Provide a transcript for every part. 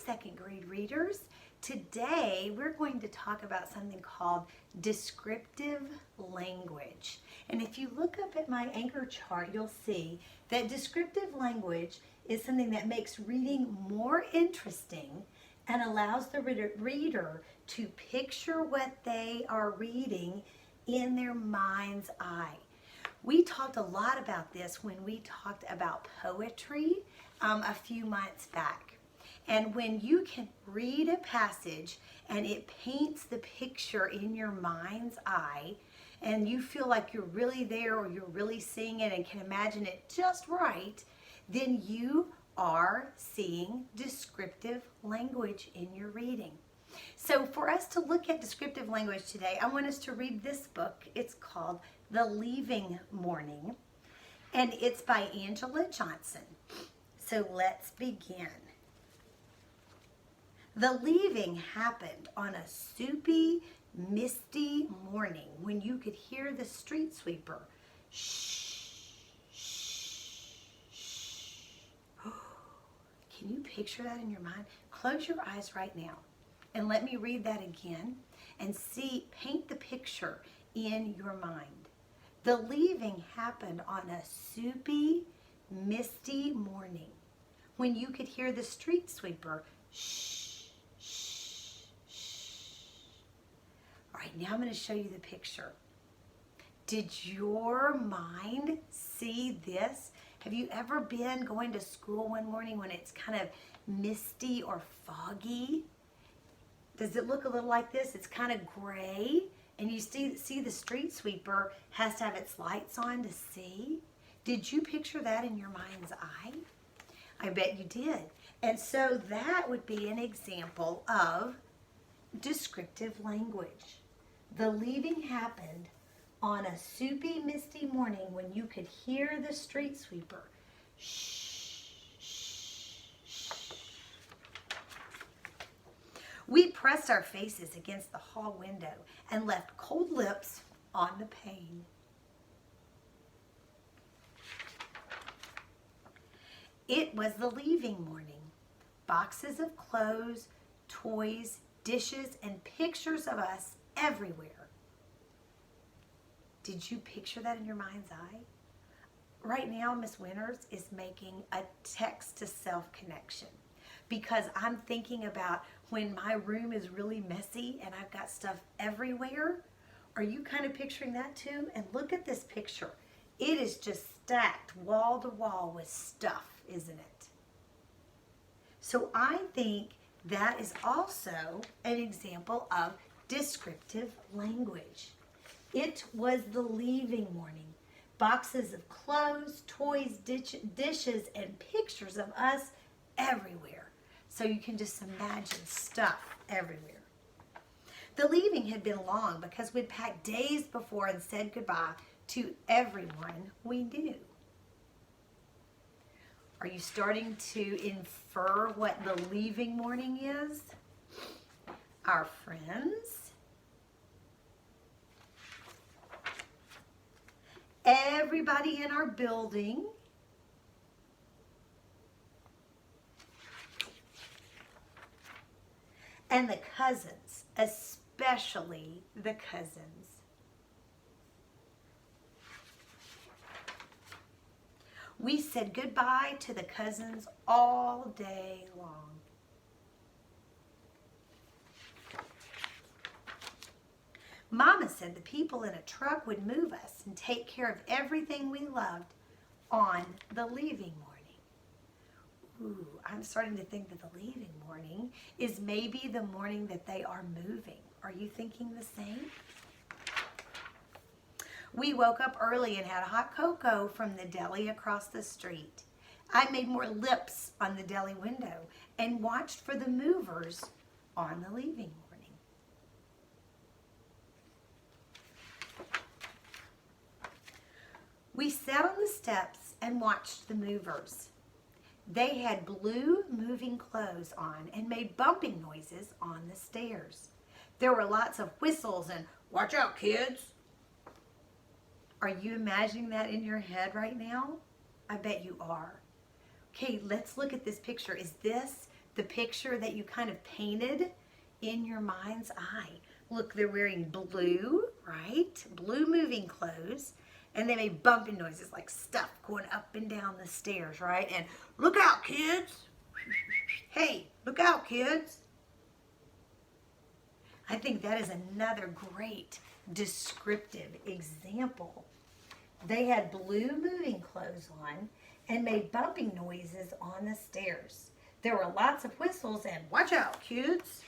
second grade readers. Today we're going to talk about something called descriptive language. And if you look up at my anchor chart, you'll see that descriptive language is something that makes reading more interesting and allows the reader to picture what they are reading in their mind's eye. We talked a lot about this when we talked about poetry a few months back. And when you can read a passage and it paints the picture in your mind's eye, and you feel like you're really there or you're really seeing it and can imagine it just right, then you are seeing descriptive language in your reading. So for us to look at descriptive language today, I want us to read this book. It's called The Leaving Morning, and it's by Angela Johnson. So let's begin. The leaving happened on a soupy, misty morning when you could hear the street sweeper shh, shh, shh. Can you picture that in your mind? Close your eyes right now and let me read that again and paint the picture in your mind. The leaving happened on a soupy, misty morning when you could hear the street sweeper shh. All right, now I'm going to show you the picture. Did your mind see this? Have you ever been going to school one morning when it's kind of misty or foggy? Does it look a little like this? It's kind of gray, and you see the street sweeper has to have its lights on to see. Did you picture that in your mind's eye? I bet you did. And so that would be an example of descriptive language. The leaving happened on a soupy, misty morning when you could hear the street sweeper shh, shh, shh. We pressed our faces against the hall window and left cold lips on the pane. It was the leaving morning. Boxes of clothes, toys, dishes, and pictures of us everywhere. Did you picture that in your mind's eye? Right now, Miss Winters is making a text-to-self connection because I'm thinking about when my room is really messy and I've got stuff everywhere. Are you kind of picturing that too? And look at this picture. It is just stacked wall to wall with stuff, isn't it? So I think that is also an example of descriptive language. It was the leaving morning. Boxes of clothes, toys, dishes, and pictures of us everywhere. So you can just imagine stuff everywhere. The leaving had been long because we'd packed days before and said goodbye to everyone we knew. Are you starting to infer what the leaving morning is? Our friends, everybody in our building, and the cousins, especially the cousins. We said goodbye to the cousins all day long. Mama said the people in a truck would move us and take care of everything we loved on the leaving morning. Ooh, I'm starting to think that the leaving morning is maybe the morning that they are moving. Are you thinking the same? We woke up early and had hot cocoa from the deli across the street. I made more lips on the deli window and watched for the movers on the leaving morning. We sat on the steps and watched the movers. They had blue moving clothes on and made bumping noises on the stairs. There were lots of whistles and "Watch out, kids." Are you imagining that in your head right now? I bet you are. Okay, let's look at this picture. Is this the picture that you kind of painted in your mind's eye. Look, they're wearing blue, right? Blue moving clothes. And they made bumping noises like stuff going up and down the stairs, right? And look out, kids. Hey, look out, kids. I think that is another great descriptive example. They had blue moving clothes on and made bumping noises on the stairs. There were lots of whistles and watch out, kids.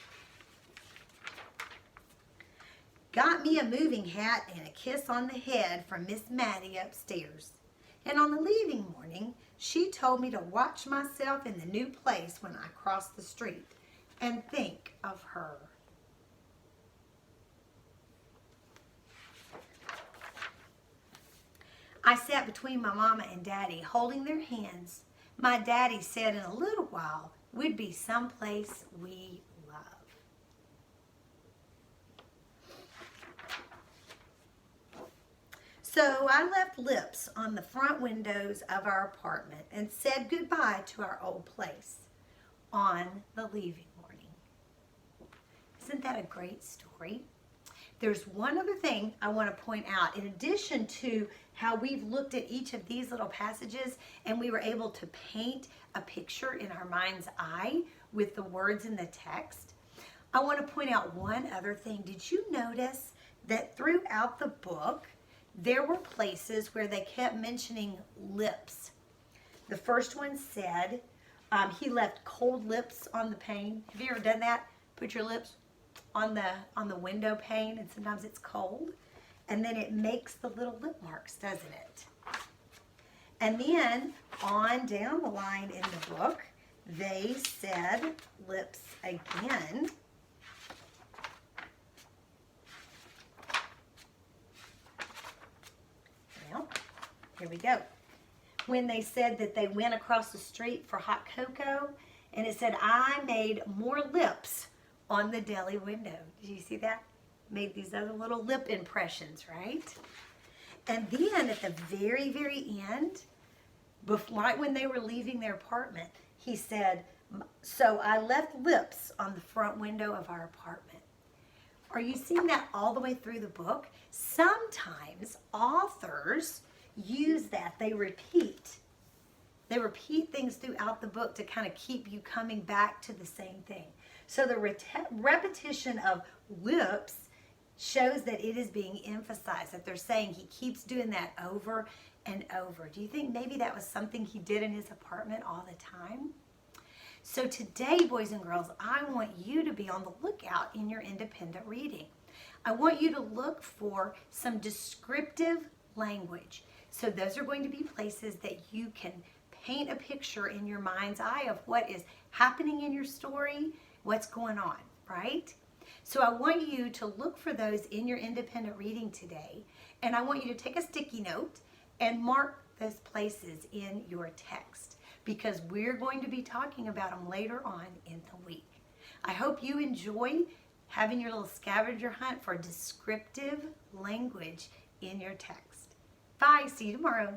Got me a moving hat and a kiss on the head from Miss Maddie upstairs. And on the leaving morning, she told me to watch myself in the new place when I cross the street and think of her. I sat between my mama and daddy, holding their hands. My daddy said in a little while we'd be someplace we love. So I left lips on the front windows of our apartment and said goodbye to our old place on the leaving morning. Isn't that a great story? There's one other thing I want to point out. In addition to how we've looked at each of these little passages and we were able to paint a picture in our mind's eye with the words in the text, I want to point out one other thing. Did you notice that throughout the book, there were places where they kept mentioning lips? The first one said, he left cold lips on the pane. Have you ever done that? Put your lips on the window pane and sometimes it's cold. And then it makes the little lip marks, doesn't it? And then on down the line in the book, they said lips again. Well, here we go. When they said that they went across the street for hot cocoa, and it said, I made more lips on the deli window. Did you see that? Made these other little lip impressions, right? And then at the very, very end, right when they were leaving their apartment, he said, so I left lips on the front window of our apartment. Are you seeing that all the way through the book? Sometimes authors use that. They repeat things throughout the book to kind of keep you coming back to the same thing. So the repetition of lips shows that it is being emphasized, that they're saying he keeps doing that over and over. Do you think maybe that was something he did in his apartment all the time? So today, boys and girls, I want you to be on the lookout in your independent reading. I want you to look for some descriptive language. So those are going to be places that you can paint a picture in your mind's eye of what is happening in your story, what's going on, right? So I want you to look for those in your independent reading today, and I want you to take a sticky note and mark those places in your text because we're going to be talking about them later on in the week. I hope you enjoy having your little scavenger hunt for descriptive language in your text. Bye, see you tomorrow.